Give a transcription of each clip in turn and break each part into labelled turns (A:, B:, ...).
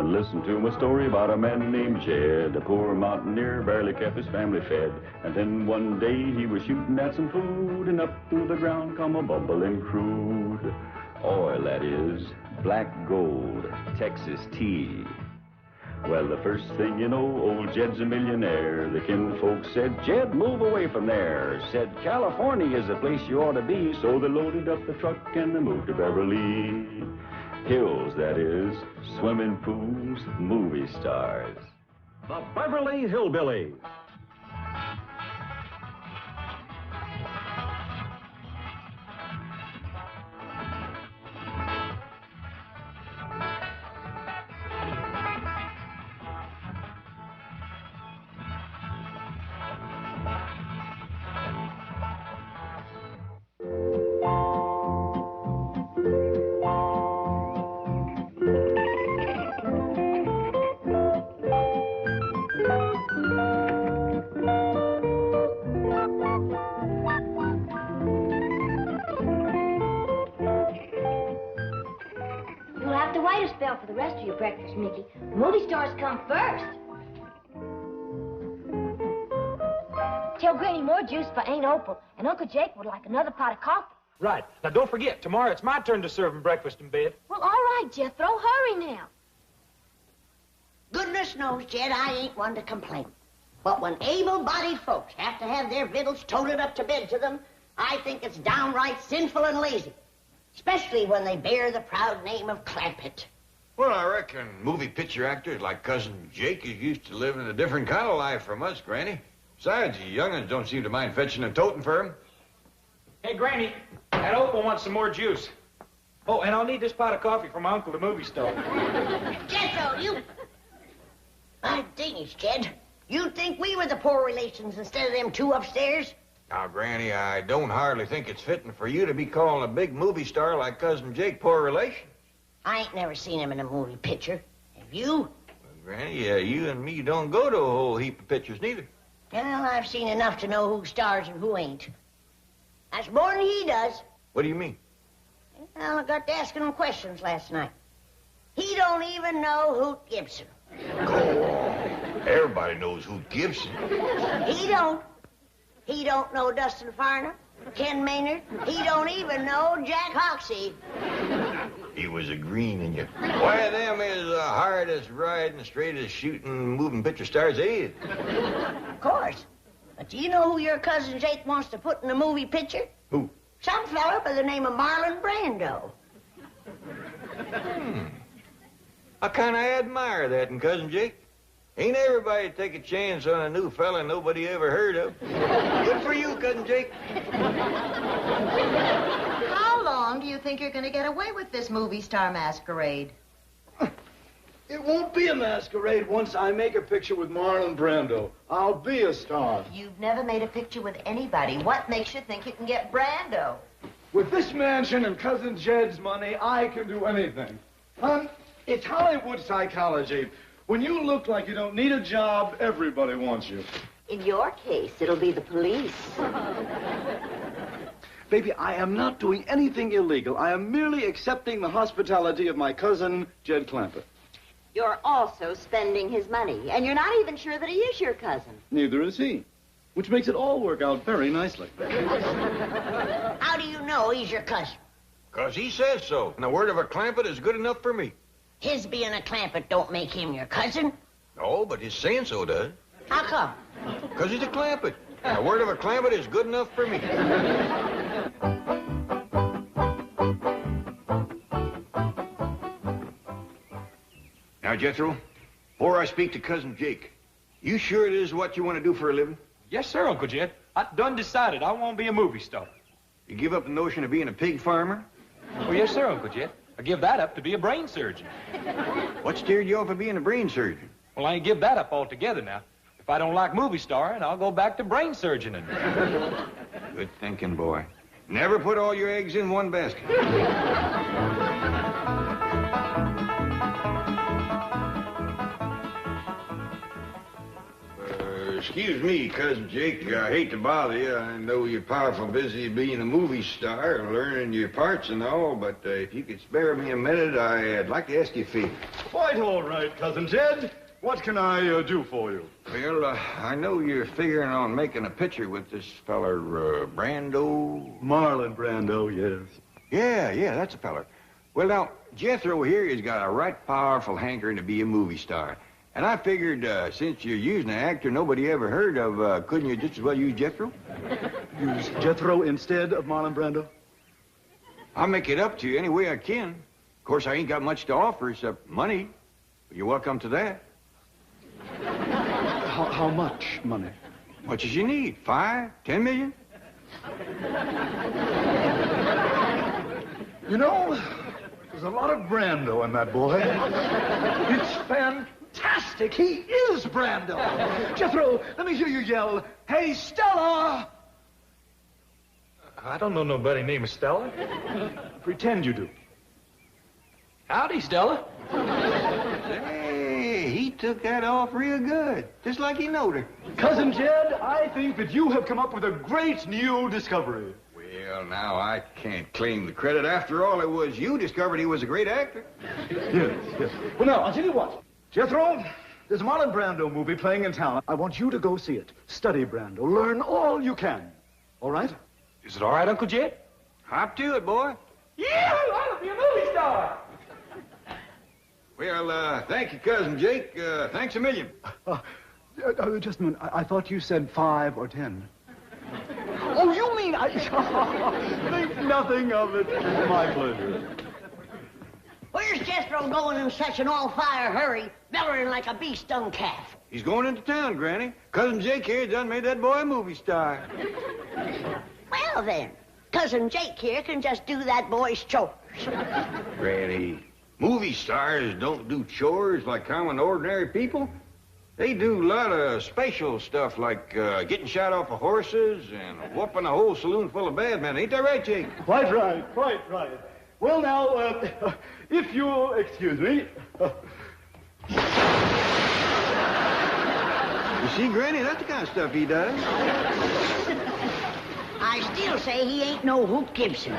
A: and listen to my story about a man named Jed. A poor mountaineer barely kept his family fed. And then one day he was shooting at some food, and up through the ground come a bubbling crude. Oil, that is, black gold, Texas tea. Well, the first thing you know, old Jed's a millionaire. The kinfolk said, Jed, move away from there. Said, California is the place you ought to be. So they loaded up the truck and they moved to Beverly Hills, that is, swimming pools, movie stars.
B: The Beverly Hillbillies.
C: For the rest of your breakfast, Mickey. Movie stars come first. Tell Granny more juice for Aunt Opal, and Uncle Jake would like another pot of coffee.
D: Right. Now, don't forget, tomorrow it's my turn to serve him breakfast in bed.
C: Well, all right, Jethro. Hurry now.
E: Goodness knows, Jed, I ain't one to complain. But when able-bodied folks have to have their victuals toted up to bed to them, I think it's downright sinful and lazy. Especially when they bear the proud name of Clampett.
F: Well, I reckon movie picture actors like Cousin Jake is used to living a different kind of life from us, Granny. Besides, the young'uns don't seem to mind fetching and toting for him.
D: Hey, Granny, that Opal wants some more juice. Oh, and I'll need this pot of coffee from my uncle, the movie star.
E: Jethro, you... My dingies, Jed. You'd think we were the poor relations instead of them two upstairs?
F: Now, Granny, I don't hardly think it's fitting for you to be calling a big movie star like Cousin Jake poor relation.
E: I ain't never seen him in a movie picture. Have you?
F: Well, Granny, you and me don't go to a whole heap of pictures neither.
E: Well, I've seen enough to know who stars and who ain't. That's more than he does.
F: What do you mean?
E: Well, I got to asking him questions last night. He don't even know Hoot Gibson.
F: Go on. Everybody knows who Gibson.
E: He don't. He don't know Dustin Farner, Ken Maynard. He don't even know Jack Hoxie.
F: He was a green in you. Why, them is the hardest riding, straightest shooting, moving picture stars there is.
E: Of course. But do you know who your cousin Jake wants to put in a movie picture?
F: Who?
E: Some fella by the name of Marlon Brando.
F: I kind of admire that in Cousin Jake. Ain't everybody take a chance on a new fella nobody ever heard of. Good for you, Cousin Jake.
G: How long do you think you're going to get away with this movie star masquerade?
H: It won't be a masquerade once I make a picture with Marlon Brando. I'll be a star.
G: You've never made a picture with anybody. What makes you think you can get Brando?
H: With this mansion and Cousin Jed's money, I can do anything. Hon, it's Hollywood psychology. When you look like you don't need a job, everybody wants you.
G: In your case, it'll be the police.
H: Baby, I am not doing anything illegal. I am merely accepting the hospitality of my cousin, Jed Clampett.
G: You're also spending his money, and you're not even sure that he is your cousin.
H: Neither is he, which makes it all work out very nicely.
E: How do you know he's your cousin?
F: 'Cause he says so. And the word of a Clampett is good enough for me.
E: His being a Clampett don't make him your cousin.
F: No, but his saying so does.
E: How come?
F: 'Cause he's a Clampett. And the word of a Clampett is good enough for me. Now, Jethro, before I speak to Cousin Jake, you sure it is what you want to do for a living?
D: Yes, sir, Uncle Jed. I done decided I want to be a movie star.
F: You give up the notion of being a pig farmer?
D: Oh, yes, sir, Uncle Jed. I give that up to be a brain surgeon.
F: What steered you off of being a brain surgeon?
D: Well, I ain't give that up altogether now. If I don't like movie starring, I'll go back to brain surgeoning.
F: Good thinking, boy. Never put all your eggs in one basket. Excuse me, Cousin Jake. I hate to bother you. I know you're powerful busy being a movie star, learning your parts and all, but if you could spare me a minute, I'd like to ask you a favor.
H: Quite all right, Cousin Jed. What can I do for you?
F: Well, I know you're figuring on making a picture with this feller, Brando.
H: Marlon Brando, yes.
F: Yeah, that's a feller. Well, now, Jethro here has got a right powerful hankering to be a movie star. And I figured, since you're using an actor nobody ever heard of, couldn't you just as well use Jethro?
H: Use Jethro instead of Marlon Brando?
F: I'll make it up to you any way I can. Of course, I ain't got much to offer except money. But you're welcome to that.
H: How much money?
F: Much as you need. 5, 10 million?
H: You know, there's a lot of Brando in that boy. It's fantastic. He is Brando. Jethro, let me hear you yell, "Hey, Stella!"
D: I don't know nobody named Stella.
H: Pretend you do.
D: Howdy, Stella.
F: Hey, he took that off real good. Just like he knowed her.
H: Cousin Jed, I think that you have come up with a great new discovery.
F: Well, now, I can't claim the credit. After all, it was you discovered he was a great actor.
H: Yes. Well, now, I'll tell you what. Jethro, there's a Marlon Brando movie playing in town. I want you to go see it. Study Brando. Learn all you can. All right?
D: Is it all right, Uncle Jed?
F: Hop to it, boy.
D: Yeah, I'll be a movie star.
F: Well, thank you, Cousin Jake. Thanks a million.
H: Just a minute. I thought you said 5 or 10. Oh, you mean I... Think nothing of it. My pleasure.
E: Where's Jethro going in such an all-fire hurry, bellowing like a bee-stung calf?
F: He's going into town, Granny. Cousin Jake here done made that boy a movie star.
E: Well, then, Cousin Jake here can just do that boy's chores.
F: Granny, movie stars don't do chores like common, ordinary people. They do a lot of special stuff like getting shot off of horses and whooping a whole saloon full of bad men. Ain't that right, Jake?
H: Quite right. Well, now, if you'll excuse me...
F: You see, Granny, that's the kind of stuff he does.
E: I still say he ain't no Hoot Gibson.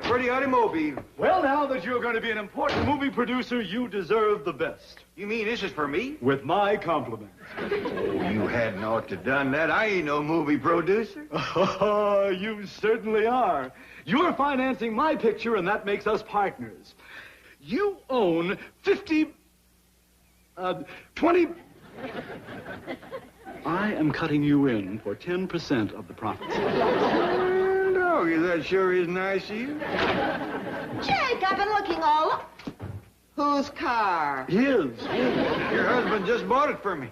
F: Pretty automobile.
H: Well, now that you're going to be an important movie producer, you deserve the best.
F: You mean this is for me?
H: With my compliments.
F: Oh, you hadn't ought to done that. I ain't no movie producer.
H: Oh, you certainly are. You're financing my picture, and that makes us partners. You own 20... I am cutting you in for 10% of the profits.
F: Oh, that sure is nice of you.
G: Jake, I've been looking all up. Whose car?
H: His.
F: Your husband just bought it for me.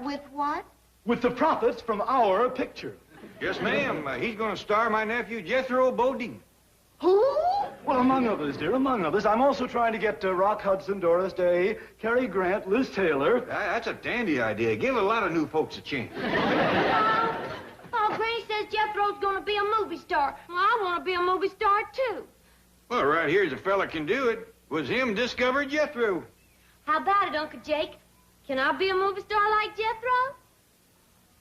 G: With what?
H: With the profits from our picture.
F: Yes, ma'am. He's going to star my nephew, Jethro Bodine.
G: Who?
H: Well, among others, dear, among others. I'm also trying to get Rock Hudson, Doris Day, Cary Grant, Liz Taylor.
F: That's a dandy idea. Give a lot of new folks a chance.
C: Oh, Granny says Jethro's gonna be a movie star. Well, I want to be a movie star, too.
F: Well, right here's a fella can do it. Was him discovered Jethro.
C: How about it, Uncle Jake? Can I be a movie star like Jethro?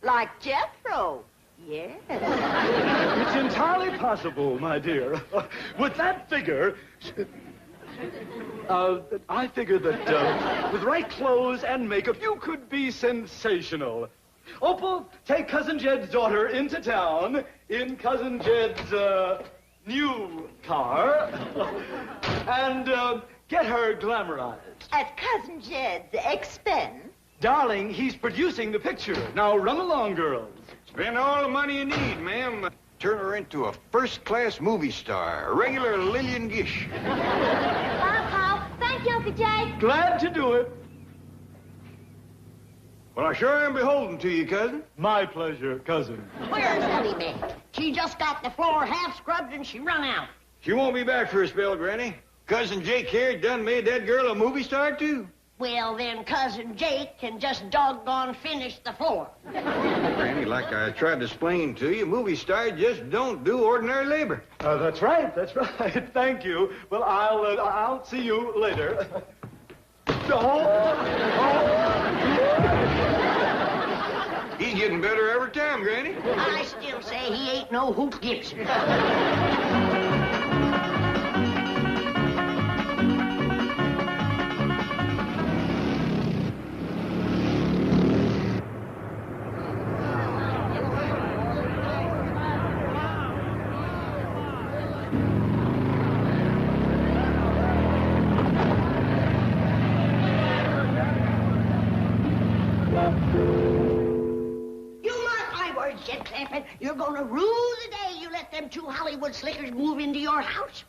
G: Like Jethro? Yes.
H: It's entirely possible, my dear. With that figure... I figure that with right clothes and makeup, you could be sensational. Opal, take Cousin Jed's daughter into town in Cousin Jed's, new car and, get her glamorized.
G: At Cousin Jed's expense?
H: Darling, he's producing the picture. Now run along, girls.
F: Spend all the money you need, ma'am. Turn her into a first-class movie star, a regular Lillian Gish.
C: Pop. Thank you, Uncle Jake.
H: Glad to do it.
F: Well, I sure am beholden to you, cousin.
H: My pleasure, cousin.
E: Where's Eddie, man? She just got the floor half scrubbed and she run out.
F: She won't be back for a spell, Granny. Cousin Jake here done made that girl a movie star, too.
E: Well, then Cousin Jake can just doggone finish the 4.
F: Granny, like I tried to explain to you, movie stars just don't do ordinary labor.
H: That's right. Thank you. Well, I'll see you later.
F: He's getting better every time, Granny.
E: I still say he ain't no Hoot Gibson. You're gonna rue the day you let them 2 Hollywood slickers move into your house.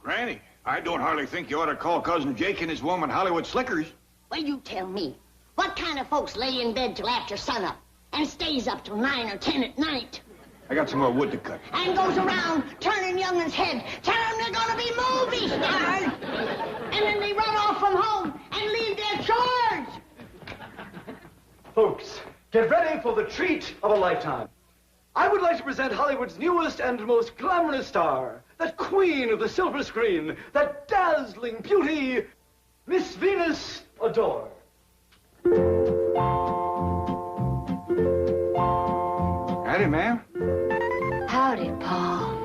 F: Granny, I don't hardly think you ought to call Cousin Jake and his woman Hollywood slickers.
E: Well, you tell me. What kind of folks lay in bed till after sunup and stays up till 9 or 10 at night?
F: I got some more wood to cut.
E: And goes around turning young'uns' head, telling them they're gonna be movie stars. And then they run off from home and leave their chores.
H: Folks, get ready for the treat of a lifetime. I would like to present Hollywood's newest and most glamorous star, that queen of the silver screen, that dazzling beauty, Miss Venus Adore.
F: Howdy, ma'am.
C: Howdy, Paul.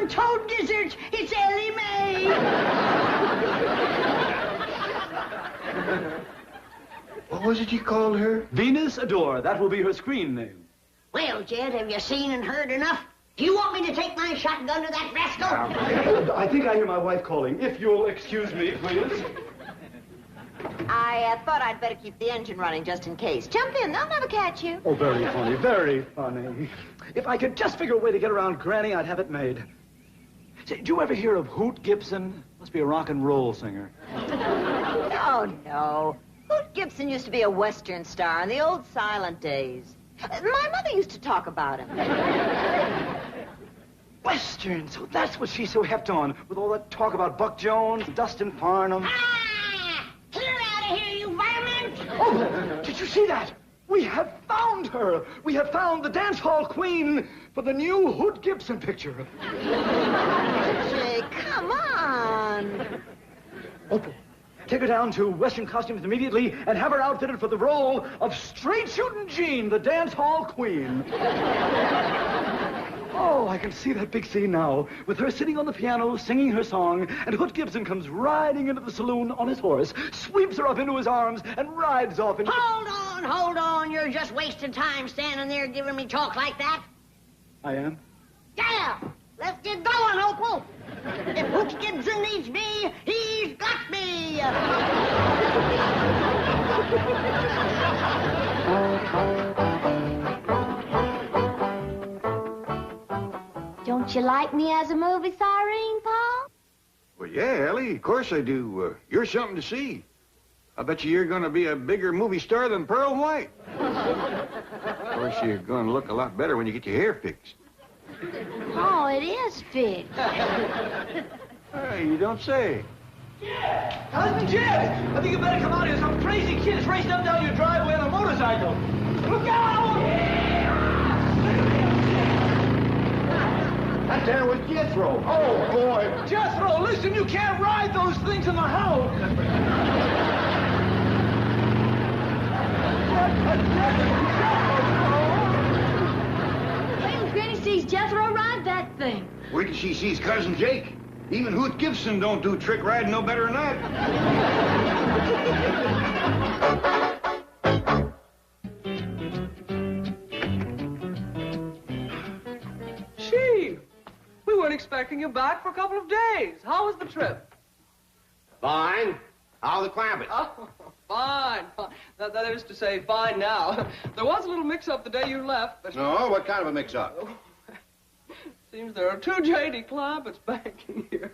E: Toad gizzards, it's Ellie Mae.
F: What was it you called her?
H: Venus Adore. That will be her screen name.
E: Well, Jed, have you seen and heard enough? Do you want me to take my shotgun to that rascal?
H: I think I hear my wife calling. If you'll excuse me, please.
G: I thought I'd better keep the engine running just in case. Jump in. They'll never catch you.
H: Oh, very funny, very funny. If I could just figure a way to get around Granny, I'd have it made. Say, did you ever hear of Hoot Gibson? Must be a rock and roll singer.
G: Oh, no. Hoot Gibson used to be a Western star in the old silent days. My mother used to talk about him.
H: Western, so that's what she's so hepped on, with all that talk about Buck Jones, Dustin Farnham.
E: Ah! Clear out of here, you varmint!
H: Oh, did you see that? We have found her. We have found the dance hall queen for the new Hoot Gibson picture.
G: Jake, come on.
H: Opal, take her down to Western Costumes immediately and have her outfitted for the role of Straight Shootin' Jean, the dance hall queen. Oh, I can see that big scene now, with her sitting on the piano, singing her song, and Hoot Gibson comes riding into the saloon on his horse, sweeps her up into his arms, and rides off into...
E: Hold on. You're just wasting time standing there giving me talk like that.
H: I am?
E: Yeah! Let's get going, Opal. If Hoot Gibson needs me, he's got me.
C: Don't you like me as a movie star, Irene, Paul?
F: Well, yeah, Ellie, of course I do. You're something to see. I bet you're going to be a bigger movie star than Pearl White. Of course, you're going to look a lot better when you get your hair fixed.
C: Oh, it is fixed.
F: Hey, you don't say.
H: Cousin Jed! I think you better come out here. Some crazy kid is racing up down your driveway on a motorcycle. Look out!
F: That there was Jethro. Oh, boy.
H: Jethro, listen, you can't ride those things in the house.
C: Wait till Granny sees Jethro ride that thing.
F: Wait till she sees Cousin Jake. Even Hoot Gibson don't do trick riding no better than that.
I: Gee, we weren't expecting you back for a couple of days. How was the trip?
J: Fine. How are the Clampetts?
I: Oh, fine. That is to say, fine now. There was a little mix-up the day you left, but...
J: No, what kind of a mix-up?
I: Seems there are two J.D. Clampetts back in here.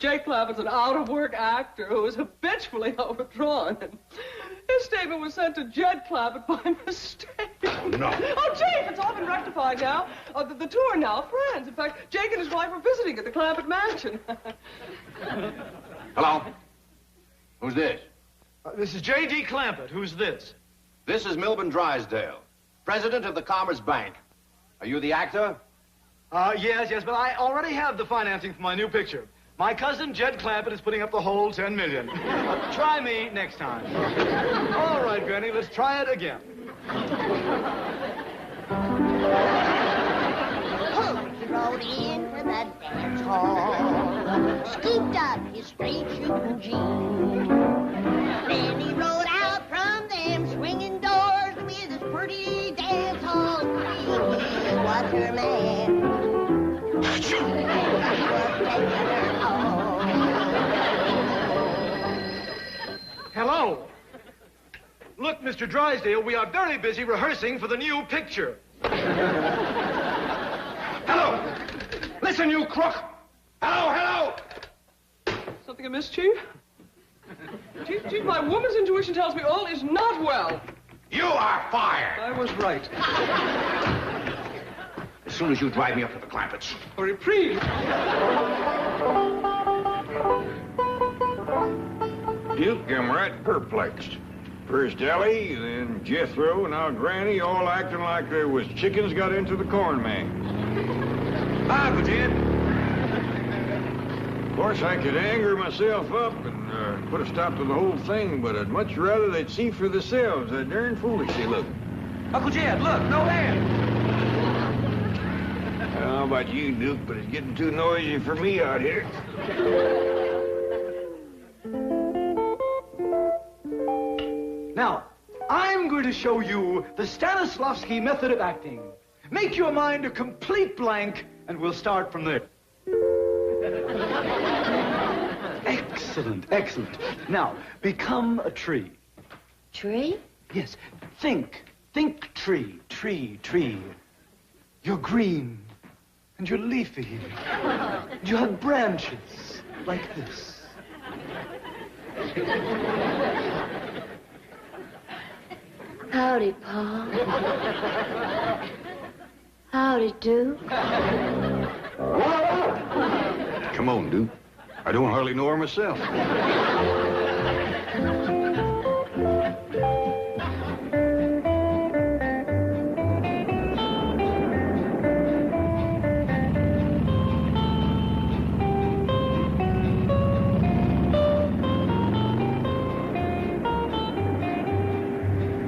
I: Jake Clampett's an out-of-work actor who is habitually overdrawn. His statement was sent to Jed Clampett by mistake.
J: Oh, no.
I: Oh, Jake, it's all been rectified now. The two are now friends. In fact, Jake and his wife are visiting at the Clampett mansion.
J: Hello? Who's this?
H: This is J.D. Clampett. Who's this?
J: This is Milburn Drysdale, president of the Commerce Bank. Are you the actor?
H: Yes, but I already have the financing for my new picture. My cousin, Jed Clampett, is putting up the whole $10 million. Try me next time. All right, Granny, let's try it again.
E: He rode into the dance hall, scooped up his straight shooting jeans. Then he rode out from them swinging doors with his pretty dance hall queen. He was her man.
H: Hello. Look, Mr. Drysdale, we are very busy rehearsing for the new picture.
J: Hello! Listen, you crook! Hello!
I: Something amiss, Chief? Chief, my woman's intuition tells me all is not well.
J: You are fired!
I: I was right.
J: As soon as you drive me up to the Clampetts.
I: A reprieve.
F: Duke, I'm right perplexed. First Ellie, then Jethro, now Granny, all acting like there was chickens got into the corn man.
D: Hi, Lieutenant.
F: Of course, I could anger myself up and put a stop to the whole thing, but I'd much rather they'd see for themselves how darn foolish they look.
D: Uncle Jed, look, no hand.
F: I don't know about you, Duke, but it's getting too noisy for me out here.
H: Now, I'm going to show you the Stanislavski method of acting. Make your mind a complete blank, and we'll start from there. Excellent. Now, become a tree.
C: Tree?
H: Yes, think tree. You're green, and you're leafy. And you have branches like this.
C: Howdy, Pa. Howdy, do.
F: Come on, Duke. I don't hardly know her myself.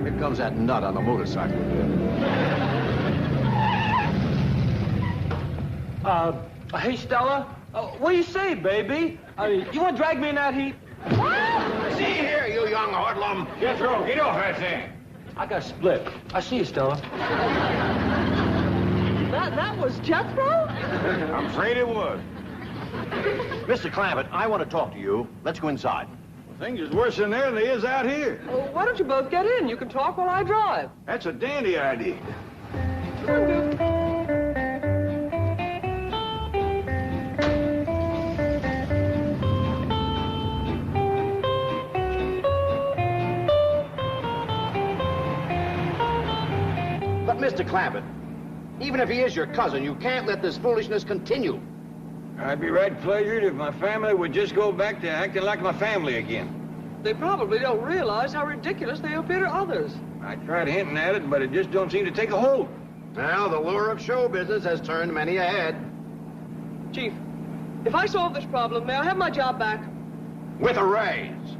J: Here comes that nut on the motorcycle.
D: Hey, Stella, what do you say, baby? You want to drag me in that heat?
J: See here, you young hoodlum.
F: Jethro, get off that thing.
D: I got split. I see you, Stella.
I: That was Jethro?
F: I'm afraid it was.
J: Mr. Clampett, I want to talk to you. Let's go inside.
F: Things is worse in there than they is out here.
I: Well, why don't you both get in? You can talk while I drive.
F: That's a dandy idea.
I: Come on, Duke.
J: But, Mr. Clampett, even if he is your cousin, you can't let this foolishness continue.
F: I'd be right pleasured if my family would just go back to acting like my family again.
I: They probably don't realize how ridiculous they appear to others.
F: I tried hinting at it, but it just don't seem to take a hold.
J: Now, the lure of show business has turned many ahead.
I: Chief, if I solve this problem, may I have my job back?
J: With a raise.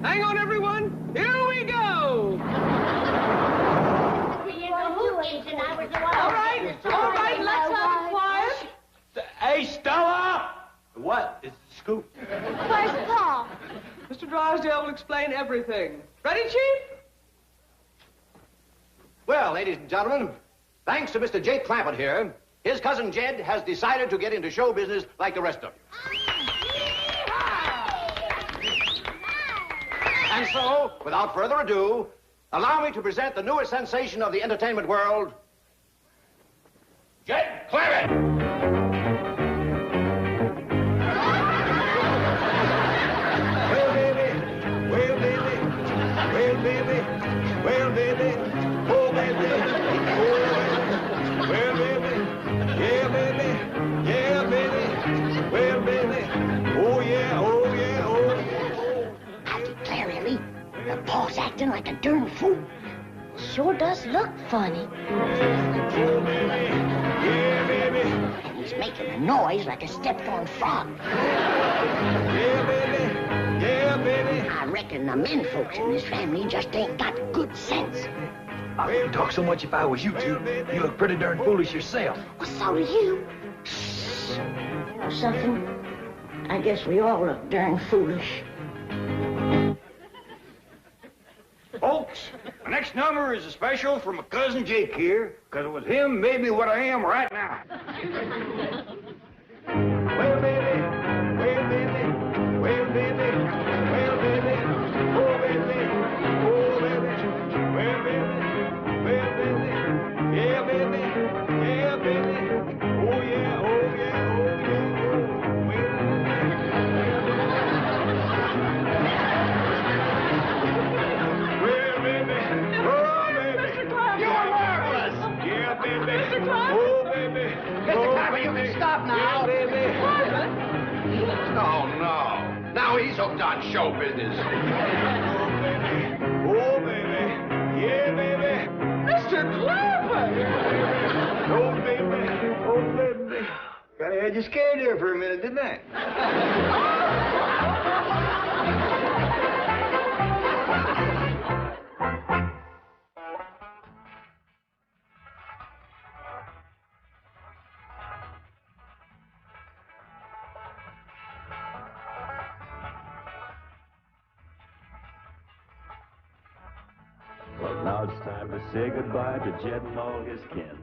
I: Hang on, everyone. Here we go. All right, let's have it quiet.
D: Hey, Stella! What is the scoop?
C: Where's Pa?
I: Mr. Drysdale will explain everything. Ready, Chief?
J: Well, ladies and gentlemen, thanks to Mr. Jake Clampett here, his cousin Jed has decided to get into show business like the rest of you. And so, without further ado, allow me to present the newest sensation of the entertainment world, Jed Clampett!
E: acting like a darn fool.
C: Sure does look funny.
E: And he's making a noise like a stepped-on frog.
F: Yeah, baby. Yeah, baby.
E: I reckon the men folks in this family just ain't got good sense.
D: I wouldn't talk so much if I was you two. You look pretty darn foolish yourself.
E: Well, so do you. You know something? I guess we all look darn foolish.
F: Folks, the next number is a special from my cousin Jake here, because it was him made me what I am right now. Well, baby, well, baby, well, baby, well, baby, oh, baby, oh, baby, well, baby, yeah, baby, yeah, baby, oh, yeah, oh, yeah, oh, yeah, oh, well,
I: Mr. Clampett!
F: oh, baby.
J: Mr. Clampett, you can stop now.
F: Yeah, baby.
J: Oh, no. Now he's hooked on show business.
F: Oh, baby. Yeah, baby.
I: Mr. Clampett!
F: Oh, baby. Oh, baby. Kinda had you scared there for a minute, didn't I?
A: Well, now it's time to say goodbye to Jed and all his kin.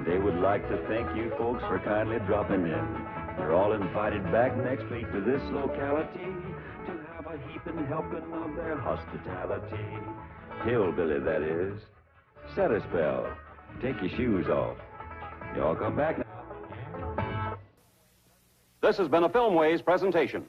A: They would like to thank you folks for kindly dropping in. You're all invited back next week to this locality to have a heaping helping of their hospitality. Hillbilly, that is. Set a spell. Take your shoes off. You all come back now.
B: This has been a Filmways presentation.